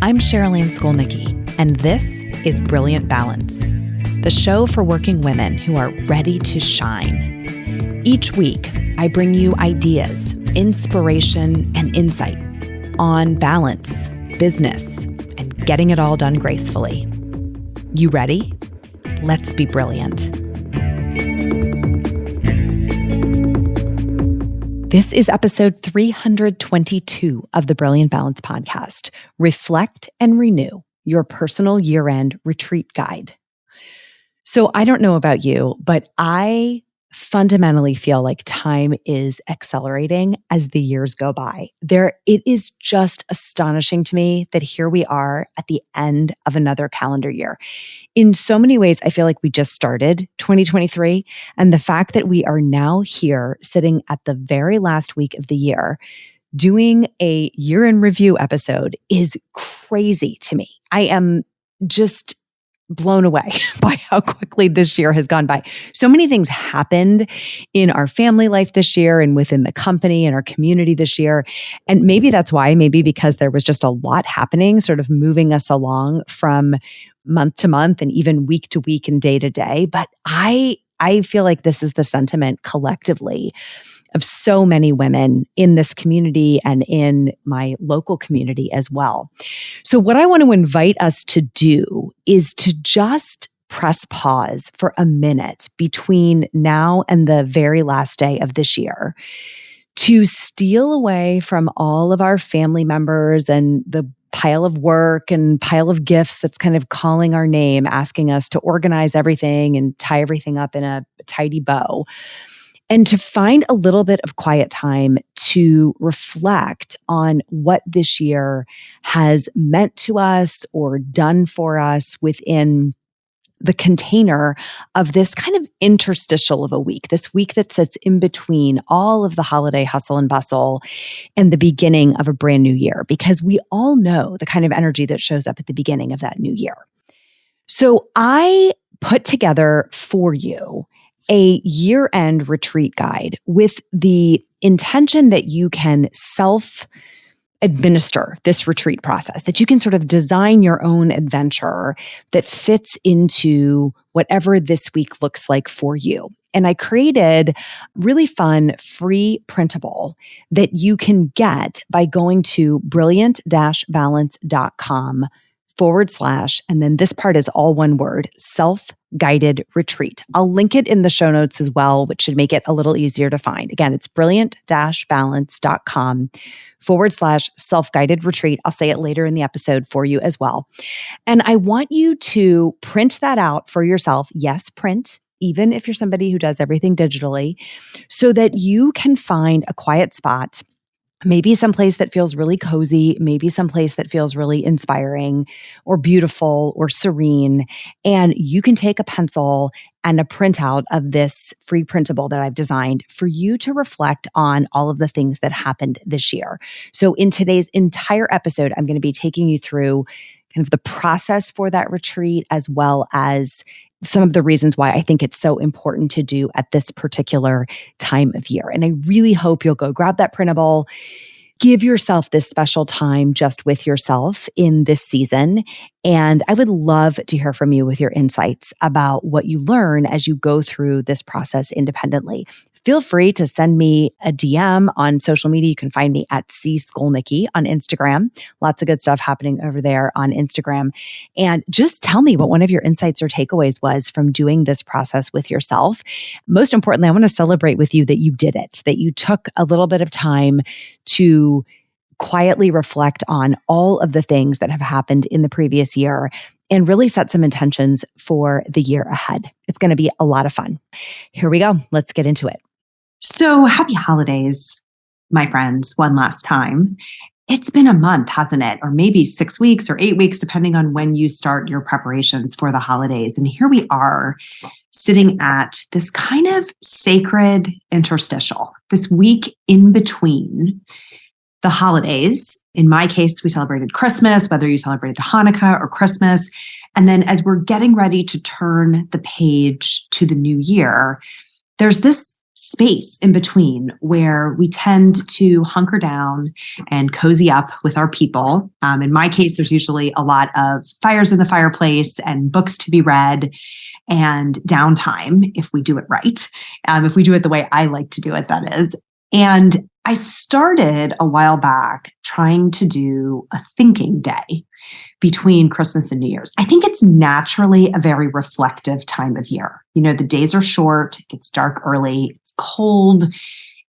I'm Cherylanne Skolnicki, and this is Brilliant Balance, the show for working women who are ready to shine. Each week, I bring you ideas, inspiration, and insight on balance, business, and getting it all done gracefully. You ready? Let's be brilliant. This is episode 322 of the Brilliant Balance podcast, Reflect and Renew, your personal year-end retreat guide. So I don't know about you, but I fundamentally feel like time is accelerating as the years go by. It is just astonishing to me that here we are at the end of another calendar year. In so many ways, I feel like we just started 2023. And the fact that we are now here sitting at the very last week of the year doing a year in review episode is crazy to me. I am just blown away by how quickly this year has gone by. So many things happened in our family life this year and within the company and our community this year. And maybe that's why, maybe because there was just a lot happening, sort of moving us along from month to month and even week to week and day to day. But I feel like this is the sentiment collectively of so many women in this community and in my local community as well. So what I want to invite us to do is to just press pause for a minute between now and the very last day of this year to steal away from all of our family members and the pile of work and pile of gifts that's kind of calling our name, asking us to organize everything and tie everything up in a tidy bow. And to find a little bit of quiet time to reflect on what this year has meant to us or done for us within the container of this kind of interstitial of a week, this week that sits in between all of the holiday hustle and bustle and the beginning of a brand new year, because we all know the kind of energy that shows up at the beginning of that new year. So I put together for you a year-end retreat guide with the intention that you can self-administer this retreat process, that you can sort of design your own adventure that fits into whatever this week looks like for you. And I created really fun, free printable that you can get by going to brilliant-balance.com / and then this part is all one word, self-guided retreat. I'll link it in the show notes as well, which should make it a little easier to find. Again, it's brilliant-balance.com / self-guided retreat. I'll say it later in the episode for you as well. And I want you to print that out for yourself. Yes, print, even if you're somebody who does everything digitally, so that you can find a quiet spot. Maybe someplace that feels really cozy, maybe someplace that feels really inspiring or beautiful or serene. And you can take a pencil and a printout of this free printable that I've designed for you to reflect on all of the things that happened this year. So in today's entire episode, I'm going to be taking you through kind of the process for that retreat, as well as some of the reasons why I think it's so important to do at this particular time of year. And I really hope you'll go grab that printable, give yourself this special time just with yourself in this season. And I would love to hear from you with your insights about what you learn as you go through this process independently. Feel free to send me a DM on social media. You can find me at @cskolnicki on Instagram. Lots of good stuff happening over there on Instagram. And just tell me what one of your insights or takeaways was from doing this process with yourself. Most importantly, I want to celebrate with you that you did it, that you took a little bit of time to quietly reflect on all of the things that have happened in the previous year and really set some intentions for the year ahead. It's going to be a lot of fun. Here we go. Let's get into it. So happy holidays, my friends, one last time. It's been a month, hasn't it? Or maybe 6 weeks or 8 weeks, depending on when you start your preparations for the holidays. And here we are sitting at this kind of sacred interstitial, this week in between the holidays. In my case, we celebrated Christmas, whether you celebrated Hanukkah or Christmas. And then as we're getting ready to turn the page to the new year, there's this space in between where we tend to hunker down and cozy up with our people. In my case, there's usually a lot of fires in the fireplace and books to be read and downtime if we do it right. If we do it the way I like to do it, that is. And I started a while back trying to do a thinking day between Christmas and New Year's. I think it's naturally a very reflective time of year. The days are short, it gets dark early, it's cold,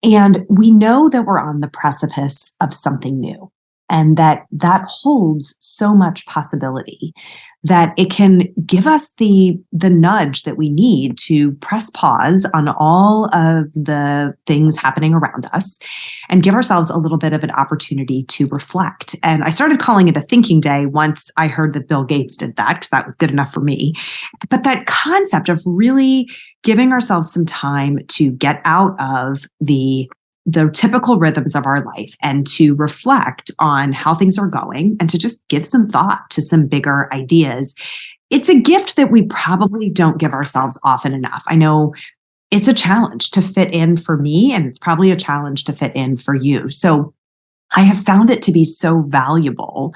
and we know that we're on the precipice of something new. And that holds so much possibility that it can give us the nudge that we need to press pause on all of the things happening around us and give ourselves a little bit of an opportunity to reflect. And I started calling it a thinking day once I heard that Bill Gates did that, because that was good enough for me. But that concept of really giving ourselves some time to get out of the typical rhythms of our life and to reflect on how things are going and to just give some thought to some bigger ideas. It's a gift that we probably don't give ourselves often enough. I know it's a challenge to fit in for me, and it's probably a challenge to fit in for you. So I have found it to be so valuable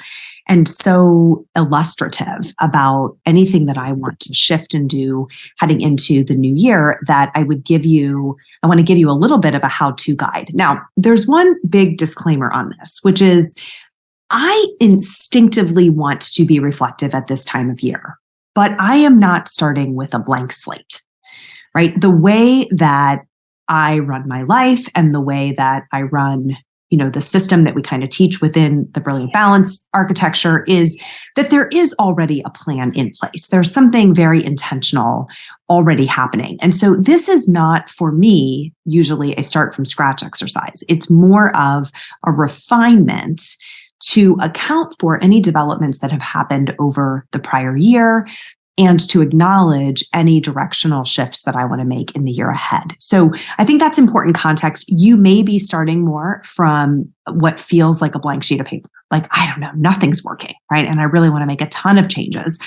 and so illustrative about anything that I want to shift and do heading into the new year that I want to give you a little bit of a how-to guide. Now, there's one big disclaimer on this, which is I instinctively want to be reflective at this time of year, but I am not starting with a blank slate, right? The way that I run my life and the way that I run the system that we kind of teach within the Brilliant Balance architecture is that there is already a plan in place. There's something very intentional already happening. And so this is not, for me, usually a start from scratch exercise. It's more of a refinement to account for any developments that have happened over the prior year and to acknowledge any directional shifts that I want to make in the year ahead. So I think that's important context. You may be starting more from what feels like a blank sheet of paper. Like, I don't know, nothing's working, right? And I really want to make a ton of changes.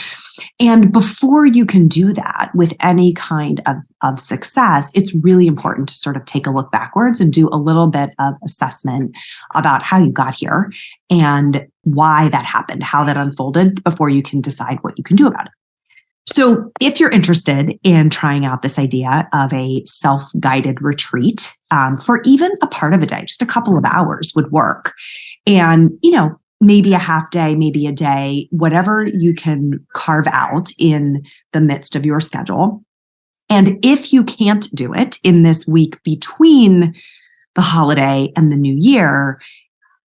And before you can do that with any kind of success, it's really important to sort of take a look backwards and do a little bit of assessment about how you got here and why that happened, how that unfolded before you can decide what you can do about it. So if you're interested in trying out this idea of a self-guided retreat, for even a part of a day, just a couple of hours would work. And, maybe a half day, maybe a day, whatever you can carve out in the midst of your schedule. And if you can't do it in this week between the holiday and the new year,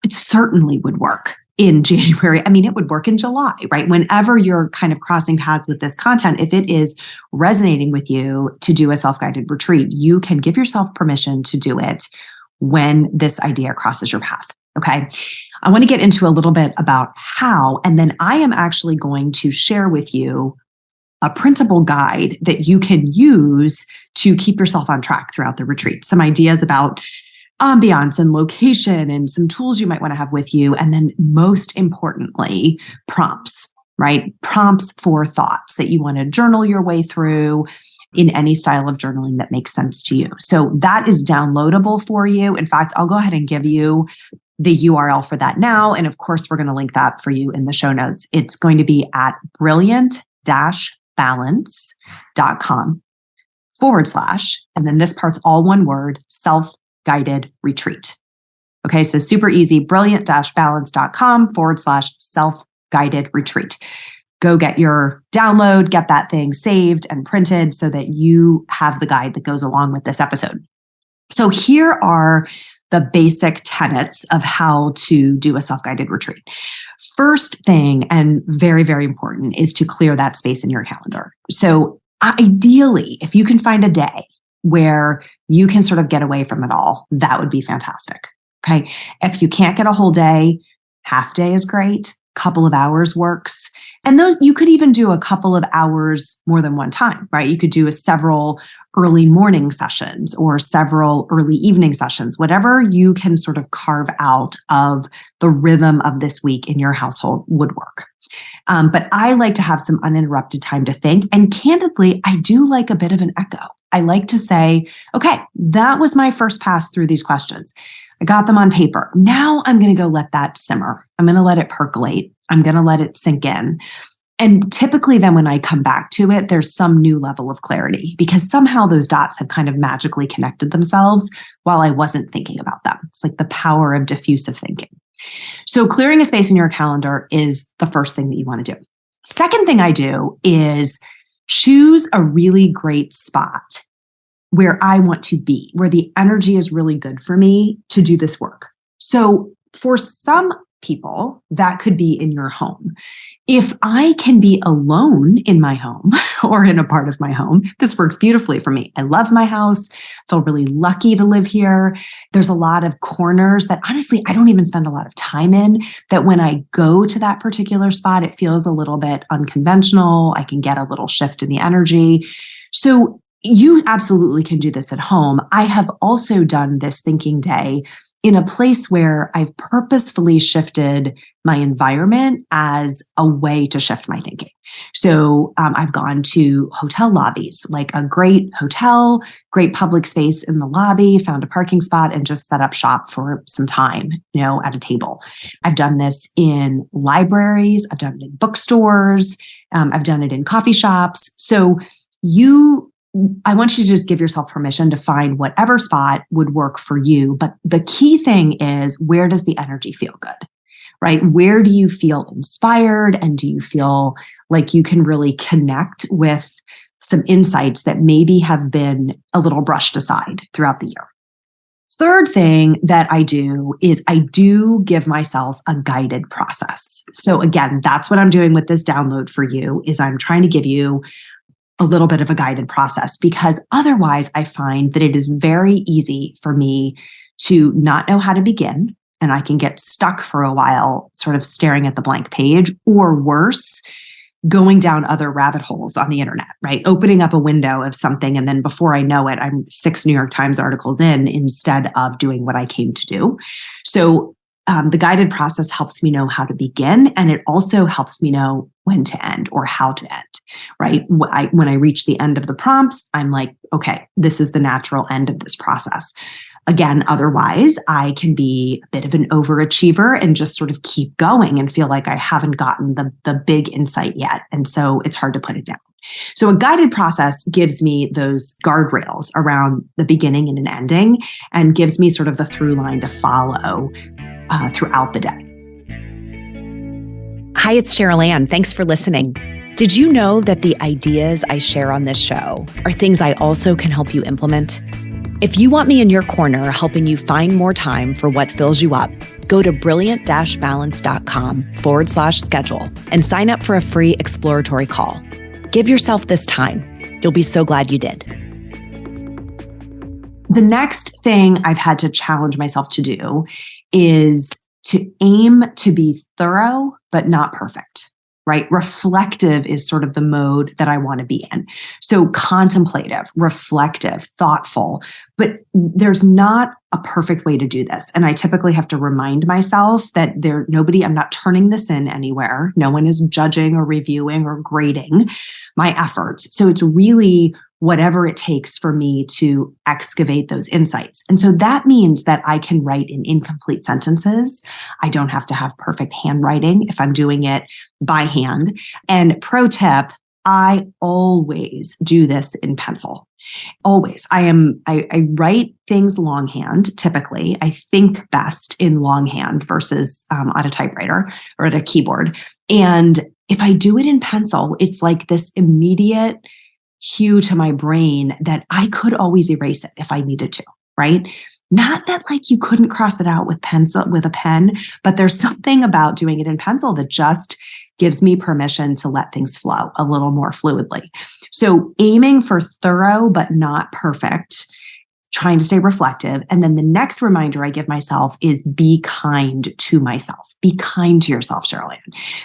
it certainly would work in January. I mean, it would work in July, right? Whenever you're kind of crossing paths with this content, if it is resonating with you to do a self-guided retreat, you can give yourself permission to do it when this idea crosses your path. Okay. I want to get into a little bit about how, and then I am actually going to share with you a printable guide that you can use to keep yourself on track throughout the retreat. Some ideas about ambiance and location and some tools you might want to have with you. And then most importantly, prompts, right? Prompts for thoughts that you want to journal your way through in any style of journaling that makes sense to you. So that is downloadable for you. In fact, I'll go ahead and give you the URL for that now. And of course, we're going to link that for you in the show notes. It's going to be at brilliant-balance.com / and then this part's all one word, self-guided retreat. Okay, so super easy, brilliant-balance.com / self-guided retreat. Go get your download, get that thing saved and printed so that you have the guide that goes along with this episode. So here are the basic tenets of how to do a self-guided retreat. First thing, and very, very important, is to clear that space in your calendar. So ideally, if you can find a day where you can sort of get away from it all, that would be fantastic. Okay. If you can't get a whole day, half day is great. Couple of hours works. And those, you could even do a couple of hours more than one time, right? You could do several early morning sessions or several early evening sessions, whatever you can sort of carve out of the rhythm of this week in your household would work. But I like to have some uninterrupted time to think. And candidly, I do like a bit of an echo. I like to say, okay, that was my first pass through these questions. I got them on paper. Now I'm going to go let that simmer. I'm going to let it percolate. I'm going to let it sink in. And typically then when I come back to it, there's some new level of clarity because somehow those dots have kind of magically connected themselves while I wasn't thinking about them. It's like the power of diffusive thinking. So clearing a space in your calendar is the first thing that you want to do. Second thing I do is choose a really great spot where I want to be, where the energy is really good for me to do this work. So for some people, that could be in your home. If I can be alone in my home or in a part of my home, this works beautifully for me. I love my house. I feel really lucky to live here. There's a lot of corners that honestly, I don't even spend a lot of time in, that when I go to that particular spot, it feels a little bit unconventional. I can get a little shift in the energy. So you absolutely can do this at home. I have also done this thinking day in a place where I've purposefully shifted my environment as a way to shift my thinking. So I've gone to hotel lobbies, like a great hotel, great public space in the lobby, found a parking spot and just set up shop for some time, at a table. I've done this in libraries. I've done it in bookstores. I've done it in coffee shops. So I want you to just give yourself permission to find whatever spot would work for you. But the key thing is, where does the energy feel good, right? Where do you feel inspired? And do you feel like you can really connect with some insights that maybe have been a little brushed aside throughout the year? Third thing that I do is I do give myself a guided process. So again, that's what I'm doing with this download for you, is I'm trying to give you a little bit of a guided process, because otherwise I find that it is very easy for me to not know how to begin, and I can get stuck for a while sort of staring at the blank page, or worse, going down other rabbit holes on the internet, right? Opening up a window of something, and then before I know it, I'm 6 New York Times articles in instead of doing what I came to do. So the guided process helps me know how to begin, and it also helps me know when to end or how to end, right? When I reach the end of the prompts, I'm like, okay, this is the natural end of this process. Again, otherwise, I can be a bit of an overachiever and just sort of keep going and feel like I haven't gotten the big insight yet. And so it's hard to put it down. So a guided process gives me those guardrails around the beginning and an ending, and gives me sort of the through line to follow throughout the day. Hi, it's Cherylanne. Thanks for listening. Did you know that the ideas I share on this show are things I also can help you implement? If you want me in your corner helping you find more time for what fills you up, go to brilliant-balance.com/schedule and sign up for a free exploratory call. Give yourself this time. You'll be so glad you did. The next thing I've had to challenge myself to do is to aim to be thorough, but not perfect, right? Reflective is sort of the mode that I want to be in. So contemplative, reflective, thoughtful, but there's not a perfect way to do this. And I typically have to remind myself that I'm not turning this in anywhere. No one is judging or reviewing or grading my efforts. So it's really whatever it takes for me to excavate those insights. And so that means that I can write in incomplete sentences. I don't have to have perfect handwriting if I'm doing it by hand. And pro tip, I always do this in pencil. Always. I write things longhand, typically. I think best in longhand versus on a typewriter or at a keyboard. And if I do it in pencil, it's like this immediate cue to my brain that I could always erase it if I needed to, right? Not that like you couldn't cross it out with a pen, but there's something about doing it in pencil that just gives me permission to let things flow a little more fluidly. So aiming for thorough, but not perfect, trying to stay reflective. And then the next reminder I give myself is be kind to myself. Be kind to yourself, Cherylanne.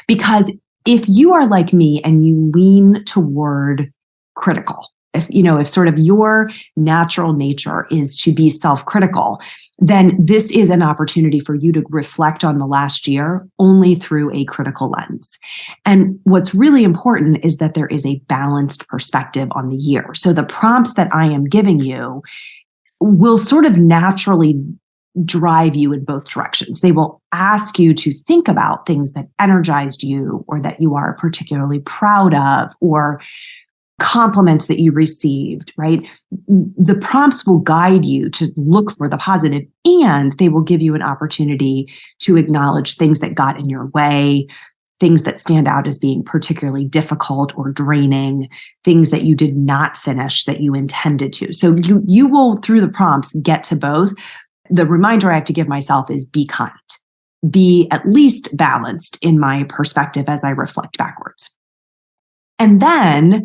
Because if you are like me and you lean toward critical, if sort of your natural nature is to be self-critical, then this is an opportunity for you to reflect on the last year only through a critical lens. And what's really important is that there is a balanced perspective on the year. So the prompts that I am giving you will sort of naturally drive you in both directions. They will ask you to think about things that energized you or that you are particularly proud of, or compliments that you received, right? The prompts will guide you to look for the positive, and they will give you an opportunity to acknowledge things that got in your way, things that stand out as being particularly difficult or draining, things that you did not finish that you intended to. So you will, through the prompts, get to both. The reminder I have to give myself is be kind, be at least balanced in my perspective as I reflect backwards. And then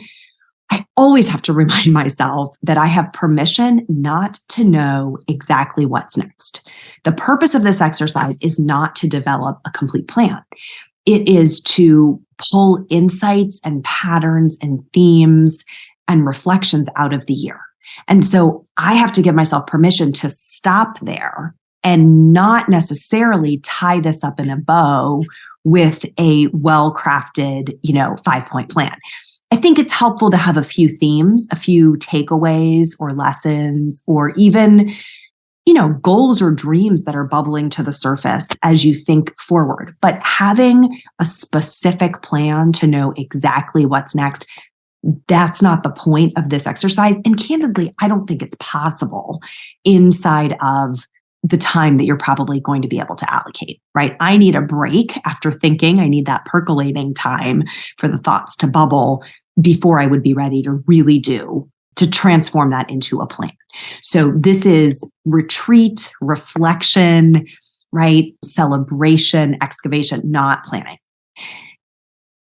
I always have to remind myself that I have permission not to know exactly what's next. The purpose of this exercise is not to develop a complete plan. It is to pull insights and patterns and themes and reflections out of the year. And so I have to give myself permission to stop there and not necessarily tie this up in a bow with a well-crafted, 5-point plan. I think it's helpful to have a few themes, a few takeaways or lessons, or even, goals or dreams that are bubbling to the surface as you think forward. But having a specific plan to know exactly what's next, that's not the point of this exercise. And candidly, I don't think it's possible inside of the time that you're probably going to be able to allocate, right? I need a break after thinking. I need that percolating time for the thoughts to bubble before I would be ready to really to transform that into a plan. So this is retreat, reflection, right? Celebration, excavation, not planning.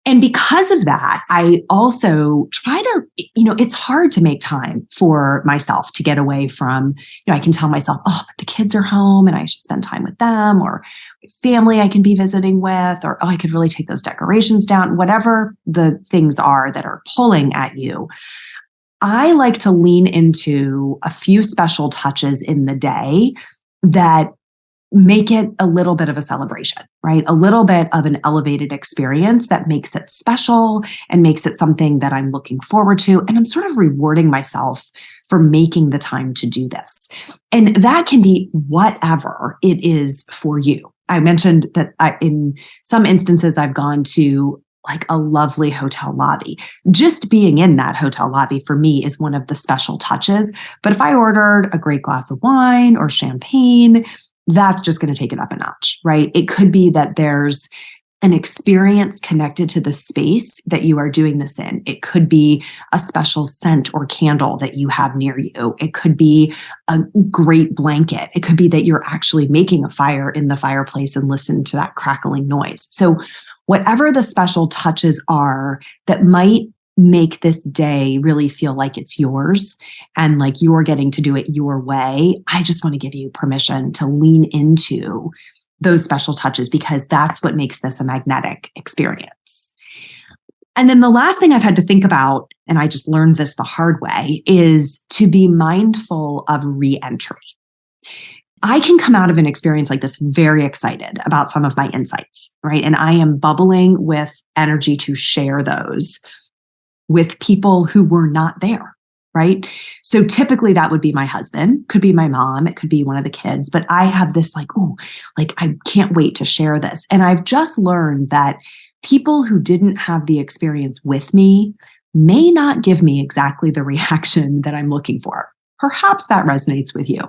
And because of that, I also try to, it's hard to make time for myself to get away from, I can tell myself, oh, but the kids are home and I should spend time with them, or family I can be visiting with, or, oh, I could really take those decorations down, whatever the things are that are pulling at you. I like to lean into a few special touches in the day that make it a little bit of a celebration, right? A little bit of an elevated experience that makes it special and makes it something that I'm looking forward to. And I'm sort of rewarding myself for making the time to do this. And that can be whatever it is for you. I mentioned that in some instances, I've gone to like a lovely hotel lobby. Just being in that hotel lobby for me is one of the special touches. But if I ordered a great glass of wine or champagne, that's just going to take it up a notch, right? It could be that there's an experience connected to the space that you are doing this in. It could be a special scent or candle that you have near you. It could be a great blanket. It could be that you're actually making a fire in the fireplace and listen to that crackling noise. So whatever the special touches are that might make this day really feel like it's yours and like you're getting to do it your way, I just want to give you permission to lean into those special touches, because that's what makes this a magnetic experience. And then the last thing I've had to think about, and I just learned this the hard way, is to be mindful of re-entry. I can come out of an experience like this very excited about some of my insights, right? And I am bubbling with energy to share those with people who were not there, right? So typically that would be my husband, could be my mom, it could be one of the kids, but I have this I can't wait to share this. And I've just learned that people who didn't have the experience with me may not give me exactly the reaction that I'm looking for. Perhaps that resonates with you.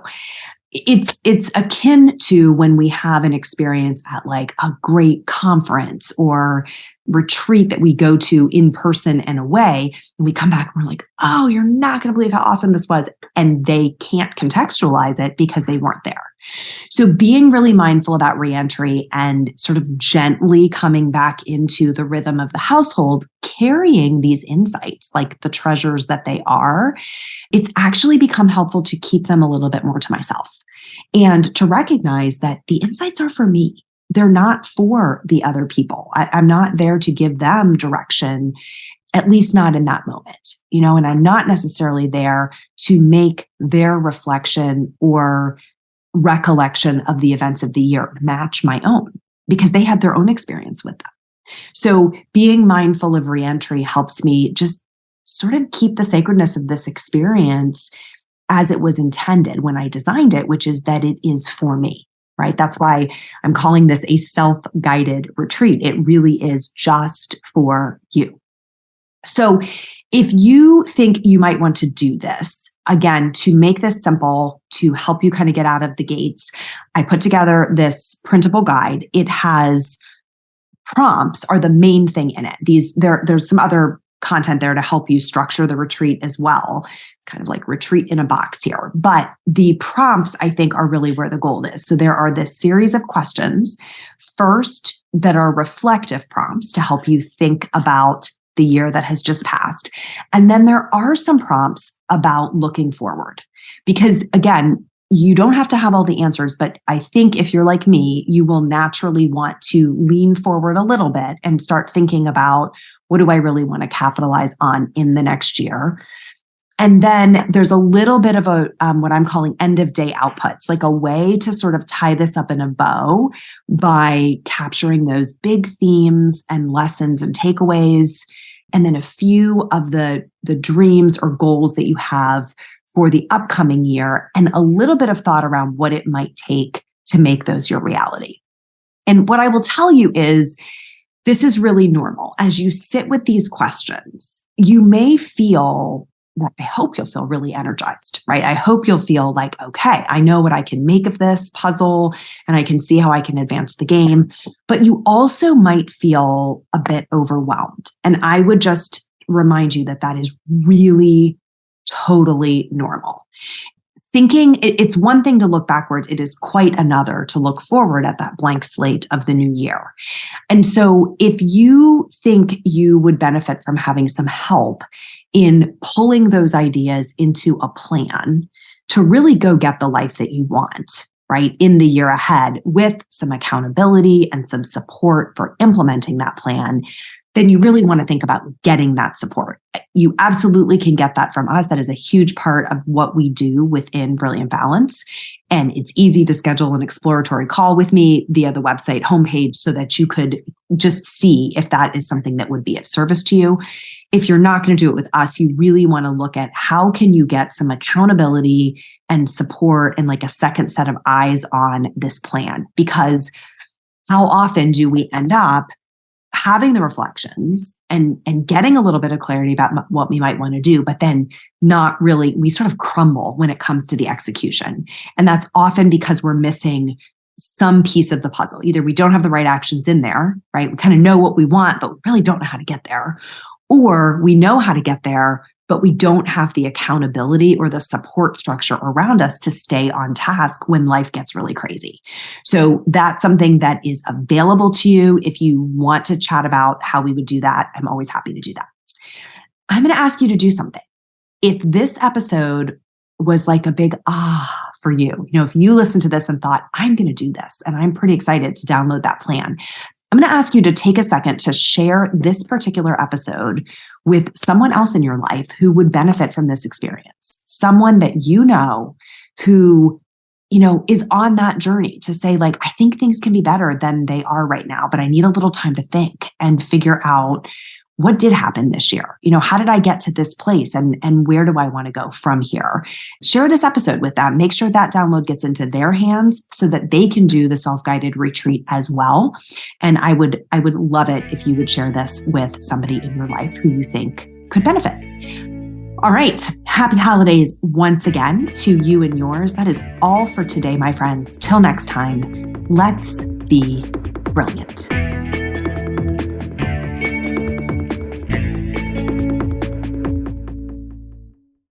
It's akin to when we have an experience at like a great conference or retreat that we go to in person and away, and we come back and we're like, oh, you're not going to believe how awesome this was. And they can't contextualize it because they weren't there. So being really mindful about reentry and sort of gently coming back into the rhythm of the household, carrying these insights like the treasures that they are, it's actually become helpful to keep them a little bit more to myself and to recognize that the insights are for me. They're not for the other people. I'm not there to give them direction at least not in that moment, and I'm not necessarily there to make their reflection or recollection of the events of the year match my own, because they had their own experience with them. So being mindful of reentry helps me just sort of keep the sacredness of this experience as it was intended when I designed it, which is that it is for me, right? That's why I'm calling this a self-guided retreat. It really is just for you. So if you think you might want to do this, again, to make this simple, to help you kind of get out of the gates, I put together this printable guide. It has prompts are the main thing in it. There's some other content there to help you structure the retreat as well. It's kind of like retreat in a box here. But the prompts, I think, are really where the gold is. So there are this series of questions, first, that are reflective prompts to help you think about the year that has just passed. And then there are some prompts about looking forward. Because again, you don't have to have all the answers, but I think if you're like me, you will naturally want to lean forward a little bit and start thinking about, what do I really want to capitalize on in the next year? And then there's a little bit of a what I'm calling end of day outputs, like a way to sort of tie this up in a bow by capturing those big themes and lessons and takeaways, and then a few of the dreams or goals that you have for the upcoming year, and a little bit of thought around what it might take to make those your reality. And what I will tell you is, this is really normal. As you sit with these questions, you may feel, I hope you'll feel really energized, right? I hope you'll feel like, okay, I know what I can make of this puzzle and I can see how I can advance the game. But you also might feel a bit overwhelmed. And I would just remind you that that is really totally normal. Thinking it's one thing to look backwards, it is quite another to look forward at that blank slate of the new year. And so if you think you would benefit from having some help in pulling those ideas into a plan to really go get the life that you want, right, in the year ahead, with some accountability and some support for implementing that plan, then you really want to think about getting that support. You absolutely can get that from us. That is a huge part of what we do within Brilliant Balance. And it's easy to schedule an exploratory call with me via the website homepage so that you could just see if that is something that would be of service to you. If you're not going to do it with us, you really want to look at how can you get some accountability and support and like a second set of eyes on this plan. Because how often do we end up having the reflections and getting a little bit of clarity about what we might want to do, but then not really, we sort of crumble when it comes to the execution. And that's often because we're missing some piece of the puzzle. Either we don't have the right actions in there, right? We kind of know what we want, but we really don't know how to get there. Or we know how to get there, but we don't have the accountability or the support structure around us to stay on task when life gets really crazy. So that's something that is available to you. If you want to chat about how we would do that, I'm always happy to do that. I'm going to ask you to do something. If this episode was like a big for you, if you listened to this and thought, I'm going to do this, and I'm pretty excited to download that plan, I'm going to ask you to take a second to share this particular episode with someone else in your life who would benefit from this experience. Someone that who, is on that journey to say, like, I think things can be better than they are right now, but I need a little time to think and figure out what did happen this year. How did I get to this place, and where do I want to go from here? Share this episode with them. Make sure that download gets into their hands so that they can do the self-guided retreat as well. And I would love it if you would share this with somebody in your life who you think could benefit. All right. Happy holidays once again to you and yours. That is all for today, my friends. Till next time, let's be brilliant.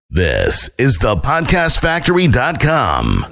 This is thepodcastfactory.com.